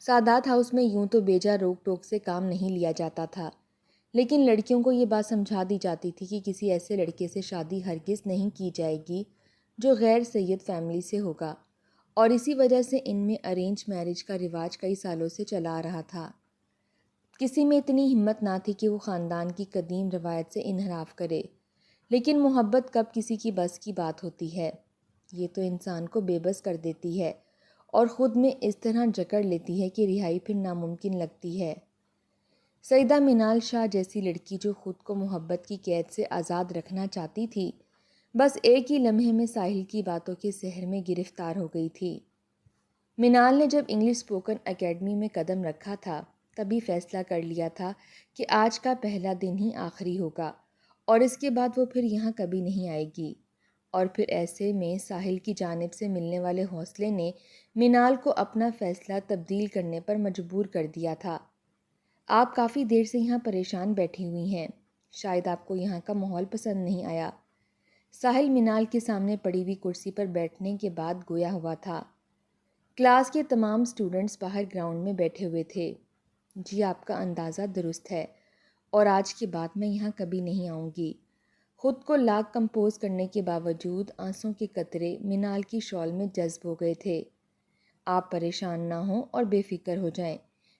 سادات ہاؤس میں یوں تو بیجا روک ٹوک سے کام نہیں لیا جاتا تھا، لیکن لڑکیوں کو یہ بات سمجھا دی جاتی تھی کہ کسی ایسے لڑکے سے شادی ہرگز نہیں کی جائے گی جو غیر سید فیملی سے ہوگا، اور اسی وجہ سے ان میں ارینج میرج کا رواج کئی سالوں سے چلا آ رہا تھا۔ کسی میں اتنی ہمت نہ تھی کہ وہ خاندان کی قدیم روایت سے انحراف کرے، لیکن محبت کب کسی کی بس کی بات ہوتی ہے؟ یہ تو انسان کو بے بس کر دیتی ہے اور خود میں اس طرح جکڑ لیتی ہے کہ رہائی پھر ناممکن لگتی ہے۔ سیدہ منال شاہ جیسی لڑکی جو خود کو محبت کی قید سے آزاد رکھنا چاہتی تھی، بس ایک ہی لمحے میں ساحل کی باتوں کے سحر میں گرفتار ہو گئی تھی۔ منال نے جب انگلش اسپوکن اکیڈمی میں قدم رکھا تھا، تبھی فیصلہ کر لیا تھا کہ آج کا پہلا دن ہی آخری ہوگا اور اس کے بعد وہ پھر یہاں کبھی نہیں آئے گی۔ اور پھر ایسے میں ساحل کی جانب سے ملنے والے حوصلے نے منال کو اپنا فیصلہ تبدیل کرنے پر مجبور کر دیا تھا۔ آپ کافی دیر سے یہاں پریشان بیٹھی ہوئی ہیں، شاید آپ کو یہاں کا ماحول پسند نہیں آیا۔ ساحل منال کے سامنے پڑی ہوئی کرسی پر بیٹھنے کے بعد گویا ہوا تھا۔ کلاس کے تمام اسٹوڈنٹس باہر گراؤنڈ میں بیٹھے ہوئے تھے۔ جی آپ کا اندازہ درست ہے، اور آج کے بعد میں یہاں کبھی نہیں آؤں گی۔ خود کو لاکھ کمپوز کرنے کے باوجود آنسوں کے قطرے منال کی شال میں جذب ہو گئے تھے۔ آپ پریشان نہ ہوں اور بے فکر ہو جائیں،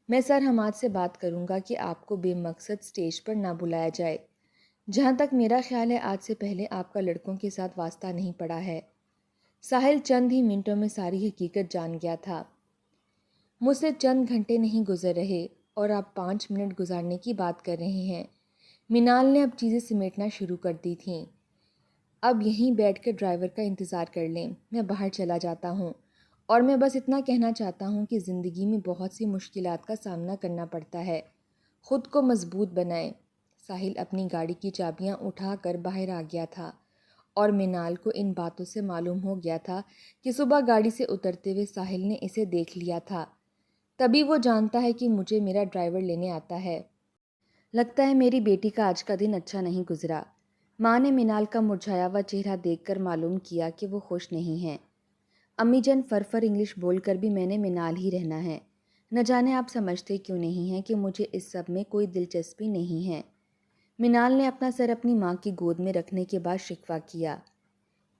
میں سر حماد سے بات کروں گا کہ آپ کو بے مقصد سٹیج پر نہ بلایا جائے۔ جہاں تک میرا خیال ہے آج سے پہلے آپ کا لڑکوں کے ساتھ واسطہ نہیں پڑا ہے۔ ساحل چند ہی منٹوں میں ساری حقیقت جان گیا تھا۔ مجھ سے چند گھنٹے نہیں گزر رہے اور آپ 5 منٹ گزارنے کی بات کر رہے ہیں۔ منال نے اب چیزیں سمیٹنا شروع کر دی تھیں۔ اب یہیں بیٹھ کر ڈرائیور کا انتظار کر لیں، میں باہر چلا جاتا ہوں، اور میں بس اتنا کہنا چاہتا ہوں کہ زندگی میں بہت سی مشکلات کا سامنا کرنا پڑتا ہے، خود کو مضبوط بنائیں۔ ساحل اپنی گاڑی کی چابیاں اٹھا کر باہر آ گیا تھا، اور منال کو ان باتوں سے معلوم ہو گیا تھا کہ صبح گاڑی سے اترتے ہوئے ساحل نے اسے دیکھ لیا تھا۔ تبھی وہ جانتا ہے کہ مجھے میرا ڈرائیور لینے آتا ہے۔ لگتا ہے میری بیٹی کا آج کا دن اچھا نہیں گزرا۔ ماں نے منال کا مرجھایا ہوا چہرہ دیکھ کر معلوم کیا کہ وہ خوش نہیں ہیں۔ امی جان فرفر انگلش بول کر بھی میں نے منال ہی رہنا ہے۔ نہ جانے آپ سمجھتے کیوں نہیں ہیں کہ مجھے اس سب میں کوئی دلچسپی نہیں ہے۔ منال نے اپنا سر اپنی ماں کی گود میں رکھنے کے بعد شکوہ کیا۔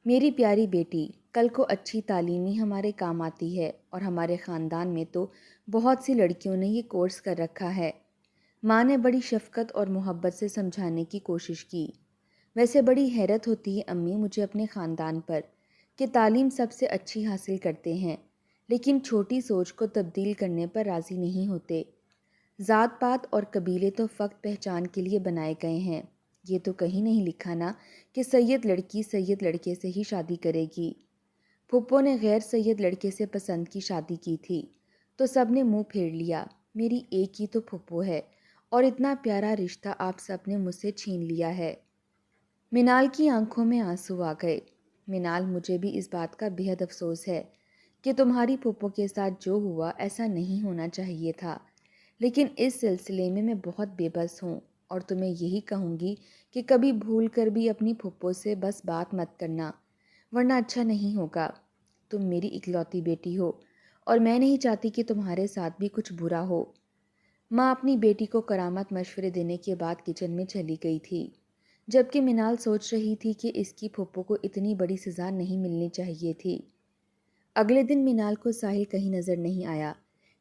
میری پیاری بیٹی، کل کو اچھی تعلیم ہی ہمارے کام آتی ہے، اور ہمارے خاندان میں تو بہت سی لڑکیوں نے یہ کورس کر رکھا ہے۔ ماں نے بڑی شفقت اور محبت سے سمجھانے کی کوشش کی۔ ویسے بڑی حیرت ہوتی ہے امی مجھے اپنے خاندان پر کہ تعلیم سب سے اچھی حاصل کرتے ہیں، لیکن چھوٹی سوچ کو تبدیل کرنے پر راضی نہیں ہوتے۔ ذات پات اور قبیلے تو فقط پہچان کے لیے بنائے گئے ہیں، یہ تو کہیں نہیں لکھا نا کہ سید لڑکی سید لڑکے سے ہی شادی کرے گی۔ پھپھو نے غیر سید لڑکے سے پسند کی شادی کی تھی تو سب نے منہ پھیر لیا۔ میری ایک ہی تو پھپھو ہے، اور اتنا پیارا رشتہ آپ سب نے مجھ سے چھین لیا ہے۔ منال کی آنکھوں میں آنسو آ گئے۔ منال، مجھے بھی اس بات کا بے حد افسوس ہے کہ تمہاری پھپھو کے ساتھ جو ہوا ایسا نہیں ہونا چاہیے تھا، لیکن اس سلسلے میں بہت بے بس ہوں، اور تمہیں یہی کہوں گی کہ کبھی بھول کر بھی اپنی پھپھو سے بس بات مت کرنا، ورنہ اچھا نہیں ہوگا۔ تم میری اکلوتی بیٹی ہو، اور میں نہیں چاہتی کہ تمہارے ساتھ بھی کچھ برا ہو۔ ماں اپنی بیٹی کو کرامت مشورے دینے کے بعد کچن میں چلی گئی تھی، جبکہ منال سوچ رہی تھی کہ اس کی پھپھو کو اتنی بڑی سزا نہیں ملنی چاہیے تھی۔ اگلے دن منال کو ساحل کہیں نظر نہیں آیا،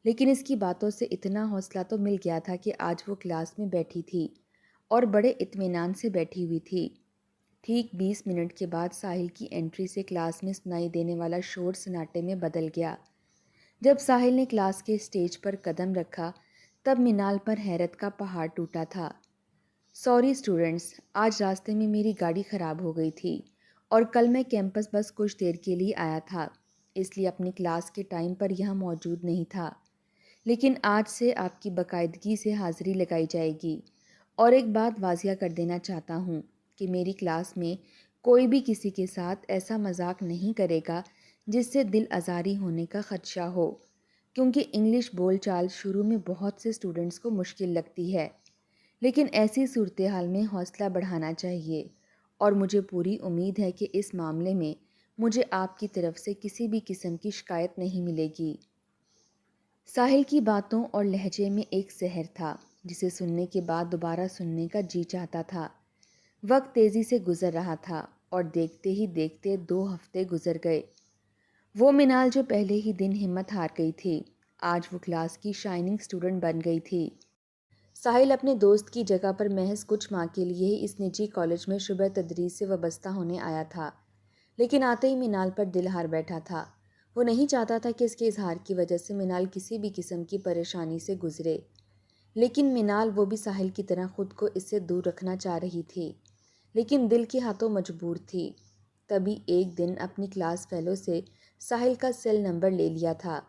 لیکن اس کی باتوں سے اتنا حوصلہ تو مل گیا تھا کہ آج وہ کلاس میں بیٹھی تھی اور بڑے اطمینان سے بیٹھی ہوئی تھی۔ ٹھیک 20 منٹ کے بعد ساحل کی انٹری سے کلاس میں سنائی دینے والا شور سناٹے میں بدل گیا۔ جب ساحل نے کلاس کے اسٹیج پر قدم رکھا تب منال پر حیرت کا پہاڑ ٹوٹا تھا۔ سوری اسٹوڈنٹس، آج راستے میں میری گاڑی خراب ہو گئی تھی اور کل میں کیمپس بس کچھ دیر کے لیے آیا تھا، اس لیے اپنی کلاس کے ٹائم پر یہاں موجود نہیں تھا، لیکن آج سے آپ کی باقاعدگی سے حاضری لگائی جائے گی۔ اور ایک بات واضح کر دینا چاہتا ہوں کہ میری کلاس میں کوئی بھی کسی کے ساتھ ایسا مذاق نہیں کرے گا جس سے دل آزاری ہونے کا خدشہ ہو، کیونکہ انگلش بول چال شروع میں بہت سے اسٹوڈنٹس کو مشکل لگتی ہے، لیکن ایسی صورتحال میں حوصلہ بڑھانا چاہیے، اور مجھے پوری امید ہے کہ اس معاملے میں مجھے آپ کی طرف سے کسی بھی قسم کی شکایت نہیں ملے گی۔ ساحل کی باتوں اور لہجے میں ایک سحر تھا جسے سننے کے بعد دوبارہ سننے کا جی چاہتا تھا۔ وقت تیزی سے گزر رہا تھا اور دیکھتے ہی دیکھتے 2 ہفتے گزر گئے۔ وہ منال جو پہلے ہی دن ہمت ہار گئی تھی، آج وہ کلاس کی شائننگ اسٹوڈنٹ بن گئی تھی۔ ساحل اپنے دوست کی جگہ پر محض کچھ ماہ کے لیے ہی اس نجی کالج میں شعبہ تدریس سے وابستہ ہونے آیا تھا، لیکن آتے ہی منال پر دل ہار بیٹھا تھا۔ وہ نہیں چاہتا تھا کہ اس کے اظہار کی وجہ سے منال کسی بھی قسم کی پریشانی سے گزرے، لیکن منال وہ بھی ساحل کی طرح خود کو اس سے دور رکھنا چاہ رہی تھی، لیکن دل کے ہاتھوں مجبور تھی۔ تبھی ایک دن اپنی کلاس فیلو سے ساحل کا سیل نمبر لے لیا تھا۔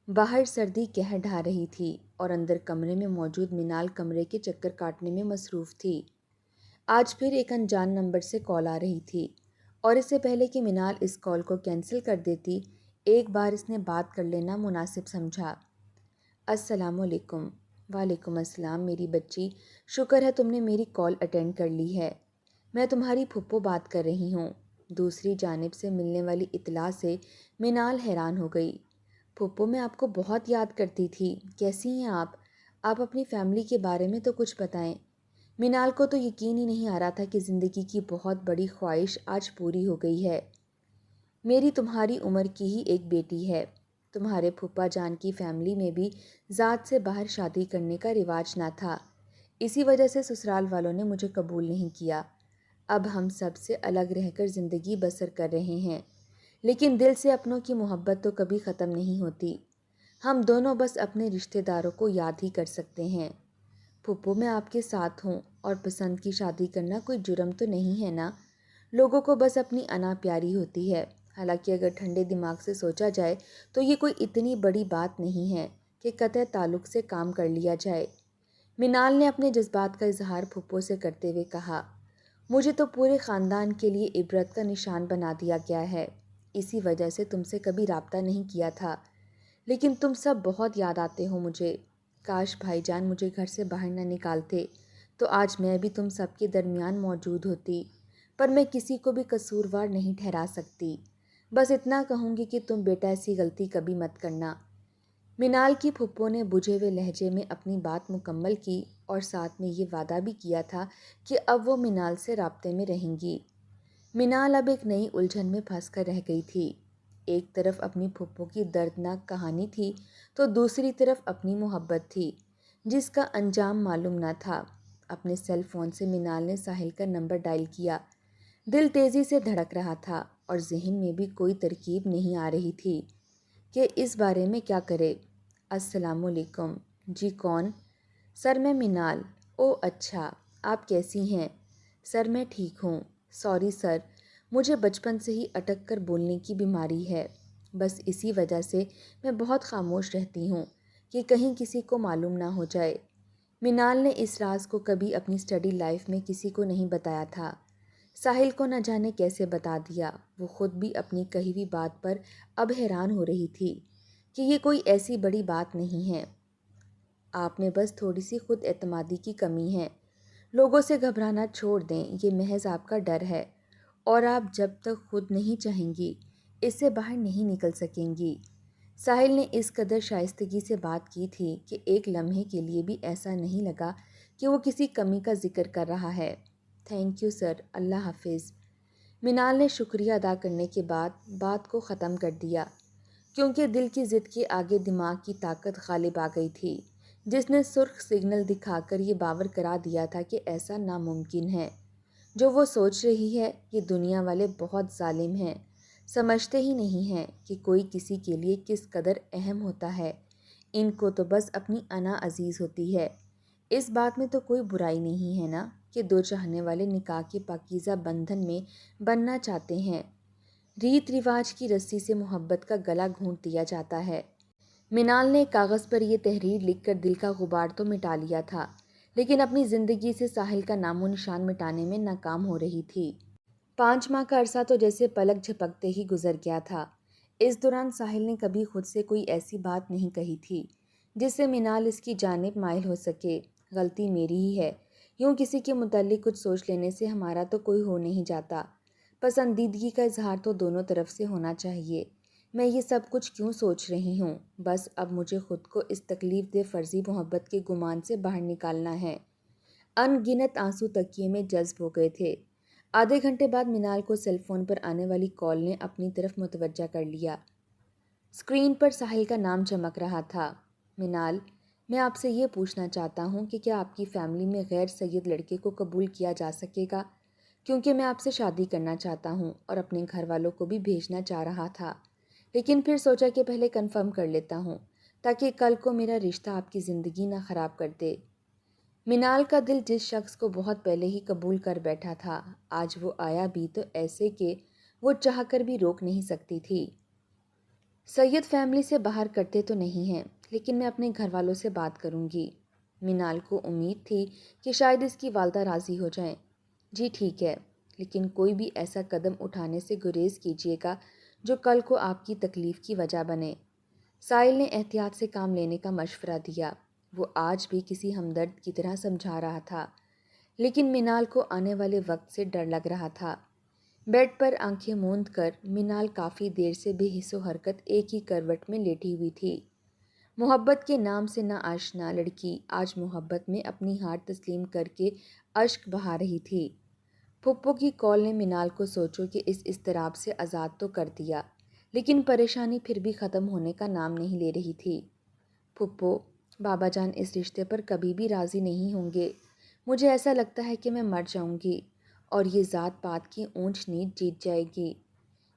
باہر سردی قہر ڈھا رہی تھی اور اندر کمرے میں موجود منال کمرے کے چکر کاٹنے میں مصروف تھی۔ آج پھر ایک انجان نمبر سے کال آ رہی تھی اور اس سے پہلے کہ منال اس کال کو کینسل کر دیتی، ایک بار اس نے بات کر لینا مناسب سمجھا۔ السلام علیکم۔ وعلیکم السلام میری بچی، شکر ہے تم نے میری کال اٹینڈ کر لی ہے۔ میں تمہاری پھپھو بات کر رہی ہوں۔ دوسری جانب سے ملنے والی اطلاع سے منال حیران ہو گئی۔ پھپھو میں آپ کو بہت یاد کرتی تھی، کیسی ہیں آپ؟ آپ اپنی فیملی کے بارے میں تو کچھ بتائیں۔ منال کو تو یقین ہی نہیں آ رہا تھا کہ زندگی کی بہت بڑی خواہش آج پوری ہو گئی ہے۔ میری تمہاری عمر کی ہی ایک بیٹی ہے۔ تمہارے پھپھا جان کی فیملی میں بھی ذات سے باہر شادی کرنے کا رواج نہ تھا، اسی وجہ سے سسرال والوں نے مجھے قبول نہیں کیا۔ اب ہم سب سے الگ رہ کر زندگی بسر کر رہے ہیں، لیکن دل سے اپنوں کی محبت تو کبھی ختم نہیں ہوتی۔ ہم دونوں بس اپنے رشتہ داروں کو یاد ہی کر سکتے ہیں۔ پھپھو میں آپ کے ساتھ ہوں اور پسند کی شادی کرنا کوئی جرم تو نہیں ہے نا؟ لوگوں کو بس اپنی انا پیاری ہوتی ہے۔ حالانکہ اگر ٹھنڈے دماغ سے سوچا جائے تو یہ کوئی اتنی بڑی بات نہیں ہے کہ قطع تعلق سے کام کر لیا جائے۔ منال نے اپنے جذبات کا اظہار پھپھو سے کرتے ہوئے کہا، مجھے تو پورے خاندان کے لیے عبرت کا نشان بنا دیا گیا ہے، اسی وجہ سے تم سے کبھی رابطہ نہیں کیا تھا، لیکن تم سب بہت یاد آتے ہو مجھے۔ کاش بھائی جان مجھے گھر سے باہر نہ نکالتے تو آج میں بھی تم سب کے درمیان موجود ہوتی، پر میں کسی کو بھی قصوروار نہیں ٹھہرا سکتی۔ بس اتنا کہوں گی کہ تم بیٹا ایسی غلطی کبھی مت کرنا۔ منال کی پھپھو نے بجھے ہوئے لہجے میں اپنی بات مکمل کی اور ساتھ میں یہ وعدہ بھی کیا تھا کہ اب وہ منال سے رابطے میں رہیں گی۔ منال اب ایک نئی الجھن میں پھنس کر رہ گئی تھی۔ ایک طرف اپنی پھپھو کی دردناک کہانی تھی تو دوسری طرف اپنی محبت تھی جس کا انجام معلوم نہ تھا۔ اپنے سیل فون سے منال نے ساحل کا نمبر ڈائل کیا۔ دل تیزی سے دھڑک رہا تھا اور ذہن میں بھی کوئی ترکیب نہیں آ رہی تھی کہ اس بارے میں کیا کرے۔ السلام علیکم۔ جی کون؟ سر میں منال۔ او اچھا، آپ کیسی ہیں؟ سر میں ٹھیک ہوں۔ سوری سر، مجھے بچپن سے ہی اٹک کر بولنے کی بیماری ہے، بس اسی وجہ سے میں بہت خاموش رہتی ہوں کہ کہیں کسی کو معلوم نہ ہو جائے۔ منال نے اس راز کو کبھی اپنی اسٹڈی لائف میں کسی کو نہیں بتایا تھا۔ ساحل کو نہ جانے کیسے بتا دیا۔ وہ خود بھی اپنی کہی ہوئی بات پر اب حیران ہو رہی تھی کہ یہ کوئی ایسی بڑی بات نہیں ہے، آپ میں بس تھوڑی سی خود اعتمادی کی کمی ہے۔ لوگوں سے گھبرانا چھوڑ دیں، یہ محض آپ کا ڈر ہے اور آپ جب تک خود نہیں چاہیں گی اس سے باہر نہیں نکل سکیں گی۔ ساحل نے اس قدر شائستگی سے بات کی تھی کہ ایک لمحے کے لیے بھی ایسا نہیں لگا کہ وہ کسی کمی کا ذکر کر رہا ہے۔ تھینک یو سر، اللہ حافظ۔ منال نے شکریہ ادا کرنے کے بعد بات کو ختم کر دیا، کیونکہ دل کی ضد کے آگے دماغ کی طاقت غالب آ گئی تھی جس نے سرخ سگنل دکھا کر یہ باور کرا دیا تھا کہ ایسا ناممکن ہے۔ جو وہ سوچ رہی ہے، یہ دنیا والے بہت ظالم ہیں، سمجھتے ہی نہیں ہیں کہ کوئی کسی کے لیے کس قدر اہم ہوتا ہے۔ ان کو تو بس اپنی انا عزیز ہوتی ہے۔ اس بات میں تو کوئی برائی نہیں ہے نا کہ دو چاہنے والے نکاح کے پاکیزہ بندھن میں بننا چاہتے ہیں۔ ریت رواج کی رسی سے محبت کا گلا گھونٹ دیا جاتا ہے۔ منال نے کاغذ پر یہ تحریر لکھ کر دل کا غبار تو مٹا لیا تھا، لیکن اپنی زندگی سے ساحل کا نام و نشان مٹانے میں ناکام ہو رہی تھی۔ 5 ماہ کا عرصہ تو جیسے پلک جھپکتے ہی گزر گیا تھا۔ اس دوران ساحل نے کبھی خود سے کوئی ایسی بات نہیں کہی تھی جس سے منال اس کی جانب مائل ہو سکے۔ غلطی میری ہی ہے، یوں کسی کے متعلق کچھ سوچ لینے سے ہمارا تو کوئی ہو نہیں جاتا۔ پسندیدگی کا اظہار تو دونوں طرف سے ہونا چاہیے، میں یہ سب کچھ کیوں سوچ رہی ہوں؟ بس اب مجھے خود کو اس تکلیف دہ فرضی محبت کے گمان سے باہر نکالنا ہے۔ ان گنت آنسو تکیے میں جذب ہو گئے تھے۔ آدھے گھنٹے بعد منال کو سیل فون پر آنے والی کال نے اپنی طرف متوجہ کر لیا۔ اسکرین پر ساحل کا نام چمک رہا تھا۔ منال، میں آپ سے یہ پوچھنا چاہتا ہوں کہ کیا آپ کی فیملی میں غیر سید لڑکے کو قبول کیا جا سکے گا؟ کیونکہ میں آپ سے شادی کرنا چاہتا ہوں اور اپنے گھر والوں کو بھی بھیجنا چاہ رہا تھا، لیکن پھر سوچا کہ پہلے کنفرم کر لیتا ہوں تاکہ کل کو میرا رشتہ آپ کی زندگی نہ خراب کر دے۔ منال کا دل جس شخص کو بہت پہلے ہی قبول کر بیٹھا تھا، آج وہ آیا بھی تو ایسے کہ وہ چاہ کر بھی روک نہیں سکتی تھی۔ سید فیملی سے باہر کرتے تو نہیں ہیں، لیکن میں اپنے گھر والوں سے بات کروں گی۔ منال کو امید تھی کہ شاید اس کی والدہ راضی ہو جائیں۔ جی ٹھیک ہے، لیکن کوئی بھی ایسا قدم اٹھانے سے گریز کیجیے گا جو کل کو آپ کی تکلیف کی وجہ بنے۔ ساحل نے احتیاط سے کام لینے کا مشورہ دیا۔ وہ آج بھی کسی ہمدرد کی طرح سمجھا رہا تھا، لیکن منال کو آنے والے وقت سے ڈر لگ رہا تھا۔ بیڈ پر آنکھیں موند کر منال کافی دیر سے بے حس و حرکت ایک ہی کروٹ میں لیٹی ہوئی تھی۔ محبت کے نام سے نہ آشنا لڑکی آج محبت میں اپنی ہار تسلیم کر کے اشک بہا رہی تھی۔ پھپھو کی کال نے منال کو سوچو کہ اس اضطراب سے آزاد تو کر دیا، لیکن پریشانی پھر بھی ختم ہونے کا نام نہیں لے رہی تھی۔ پھپھو، بابا جان اس رشتے پر کبھی بھی راضی نہیں ہوں گے۔ مجھے ایسا لگتا ہے کہ میں مر جاؤں گی اور یہ ذات پات کی اونچ نیچ جیت جائے گی۔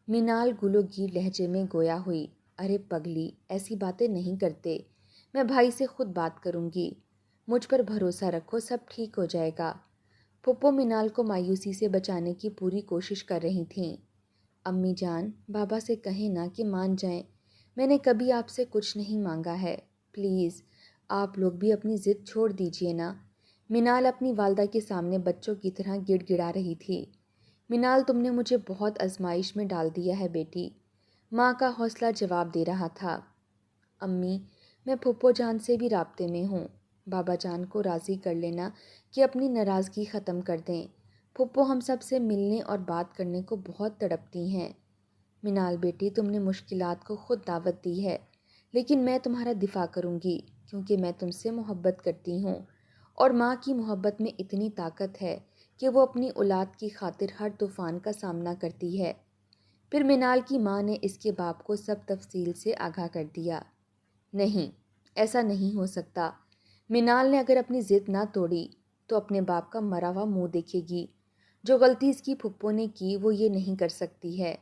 منال گلو گیر لہجے میں گویا ہوئی۔ ارے پگلی، ایسی باتیں نہیں کرتے، میں بھائی سے خود بات کروں گی، مجھ پر بھروسہ رکھو، سب ٹھیک ہو جائے گا۔ پھپھو منال کو مایوسی سے بچانے کی پوری کوشش کر رہی تھیں۔ امی جان، بابا سے کہیں نا کہ مان جائیں، میں نے کبھی آپ سے کچھ نہیں مانگا ہے، پلیز آپ لوگ بھی اپنی ضد چھوڑ دیجیے نا۔ منال اپنی والدہ کے سامنے بچوں کی طرح گڑ گڑا رہی تھی۔ منال، تم نے مجھے بہت آزمائش میں ڈال دیا ہے بیٹی، ماں کا حوصلہ جواب دے رہا تھا۔ امی، میں پھپھو جان سے بھی رابطے میں ہوں، بابا جان کو راضی کر لینا کہ اپنی ناراضگی ختم کر دیں۔ پھپھو ہم سب سے ملنے اور بات کرنے کو بہت تڑپتی ہیں۔ منال بیٹی، تم نے مشکلات کو خود دعوت دی ہے، لیکن میں تمہارا دفاع کروں گی کیونکہ میں تم سے محبت کرتی ہوں، اور ماں کی محبت میں اتنی طاقت ہے کہ وہ اپنی اولاد کی خاطر ہر طوفان کا سامنا کرتی ہے۔ پھر منال کی ماں نے اس کے باپ کو سب تفصیل سے آگاہ کر دیا۔ نہیں، ایسا نہیں ہو سکتا۔ منال نے اگر اپنی ضد نہ توڑی تو اپنے باپ کا مرا ہوا منہ دیکھے گی۔ جو غلطی اس کی پھپھو نے کی وہ یہ نہیں کر سکتی ہے۔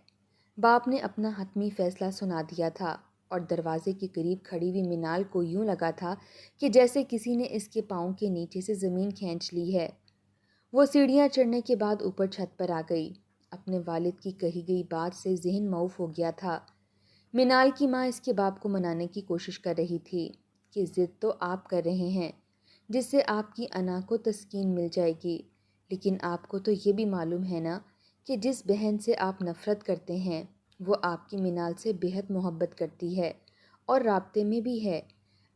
باپ نے اپنا حتمی فیصلہ سنا دیا تھا اور دروازے کے قریب کھڑی ہوئی منال کو یوں لگا تھا کہ جیسے کسی نے اس کے پاؤں کے نیچے سے زمین کھینچ لی ہے۔ وہ سیڑھیاں چڑھنے کے بعد اوپر چھت پر آ گئی۔ اپنے والد کی کہی گئی بات سے ذہن معوف ہو گیا تھا۔ منال کی ماں اس کے باپ کو منانے کی کوشش کر رہی تھی کہ ضد تو آپ کر رہے ہیں جس سے آپ کی انا کو تسکین مل جائے گی، لیکن آپ کو تو یہ بھی معلوم ہے نا کہ جس بہن سے آپ نفرت کرتے ہیں وہ آپ کی منال سے بہت محبت کرتی ہے اور رابطے میں بھی ہے۔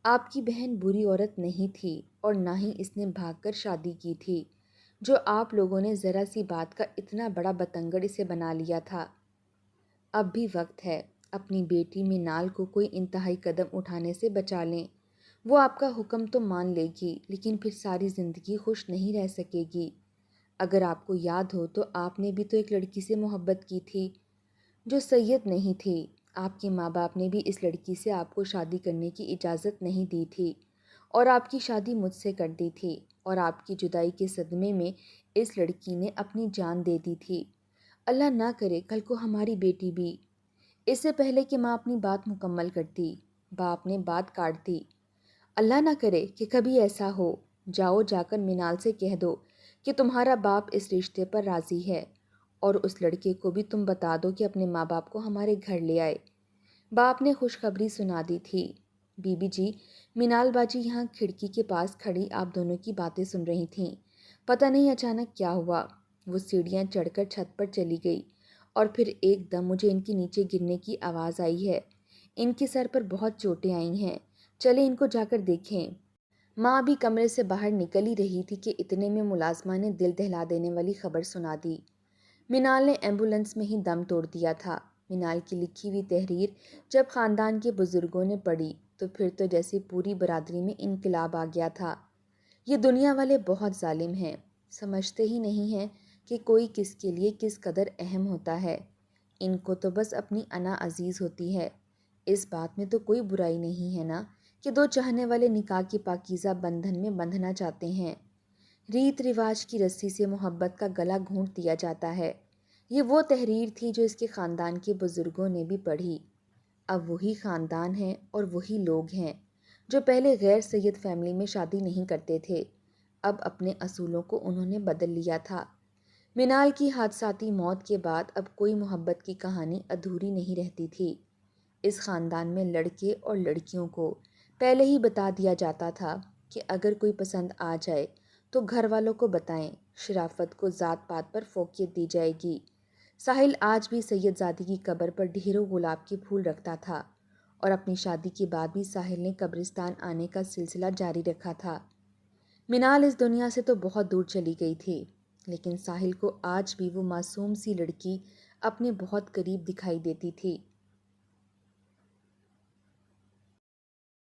آپ کی بہن بری عورت نہیں تھی اور نہ ہی اس نے بھاگ کر شادی کی تھی، جو آپ لوگوں نے ذرا سی بات کا اتنا بڑا بتنگڑ اسے بنا لیا تھا۔ اب بھی وقت ہے، اپنی بیٹی منال کو کوئی انتہائی قدم اٹھانے سے بچا لیں۔ وہ آپ کا حکم تو مان لے گی لیکن پھر ساری زندگی خوش نہیں رہ سکے گی۔ اگر آپ کو یاد ہو تو آپ نے بھی تو ایک لڑکی سے محبت کی تھی جو سید نہیں تھی۔ آپ کے ماں باپ نے بھی اس لڑکی سے آپ کو شادی کرنے کی اجازت نہیں دی تھی اور آپ کی شادی مجھ سے کر دی تھی، اور آپ کی جدائی کے صدمے میں اس لڑکی نے اپنی جان دے دی تھی۔ اللہ نہ کرے کل کو ہماری بیٹی بھی۔ اس سے پہلے کہ ماں اپنی بات مکمل کرتی، باپ نے بات کاٹ دی۔ اللہ نہ کرے کہ کبھی ایسا ہو، جاؤ جا کر منال سے کہہ دو کہ تمہارا باپ اس رشتے پر راضی ہے، اور اس لڑکے کو بھی تم بتا دو کہ اپنے ماں باپ کو ہمارے گھر لے آئے۔ باپ نے خوشخبری سنا دی تھی۔ بی بی جی، منال باجی یہاں کھڑکی کے پاس کھڑی آپ دونوں کی باتیں سن رہی تھیں۔ پتہ نہیں اچانک کیا ہوا، وہ سیڑھیاں چڑھ کر چھت پر چلی گئی اور پھر ایک دم مجھے ان کے نیچے گرنے کی آواز آئی ہے۔ ان کے سر پر بہت چوٹیں آئی ہیں، چلیں ان کو جا کر دیکھیں۔ ماں بھی کمرے سے باہر نکل ہی رہی تھی کہ اتنے میں ملازمہ نے دل دہلا دینے والی خبر سنا دی۔ منال نے ایمبولینس میں ہی دم توڑ دیا تھا۔ منال کی لکھی ہوئی تحریر جب خاندان کے بزرگوں نے پڑھی تو پھر تو جیسے پوری برادری میں انقلاب آ گیا تھا۔ یہ دنیا والے بہت ظالم ہیں، سمجھتے ہی نہیں ہیں کہ کوئی کس کے لیے کس قدر اہم ہوتا ہے۔ ان کو تو بس اپنی انا عزیز ہوتی ہے۔ اس بات میں تو کوئی برائی نہیں ہے نا کہ دو چاہنے والے نکاح کی پاکیزہ بندھن میں بندھنا چاہتے ہیں۔ ریت رواج کی رسی سے محبت کا گلا گھونٹ دیا جاتا ہے۔ یہ وہ تحریر تھی جو اس کے خاندان کے بزرگوں نے بھی پڑھی۔ اب وہی خاندان ہے اور وہی لوگ ہیں جو پہلے غیر سید فیملی میں شادی نہیں کرتے تھے، اب اپنے اصولوں کو انہوں نے بدل لیا تھا۔ منال کی حادثاتی موت کے بعد اب کوئی محبت کی کہانی ادھوری نہیں رہتی تھی۔ اس خاندان میں لڑکے اور لڑکیوں کو پہلے ہی بتا دیا جاتا تھا کہ اگر کوئی پسند آ جائے تو گھر والوں کو بتائیں، شرافت کو ذات پات پر فوقیت دی جائے گی۔ ساحل آج بھی سید زادی کی قبر پر ڈھیروں گلاب کے پھول رکھتا تھا اور اپنی شادی کے بعد بھی ساحل نے قبرستان آنے کا سلسلہ جاری رکھا تھا۔ منال اس دنیا سے تو بہت دور چلی گئی تھی، لیکن ساحل کو آج بھی وہ معصوم سی لڑکی اپنے بہت قریب دکھائی دیتی تھی۔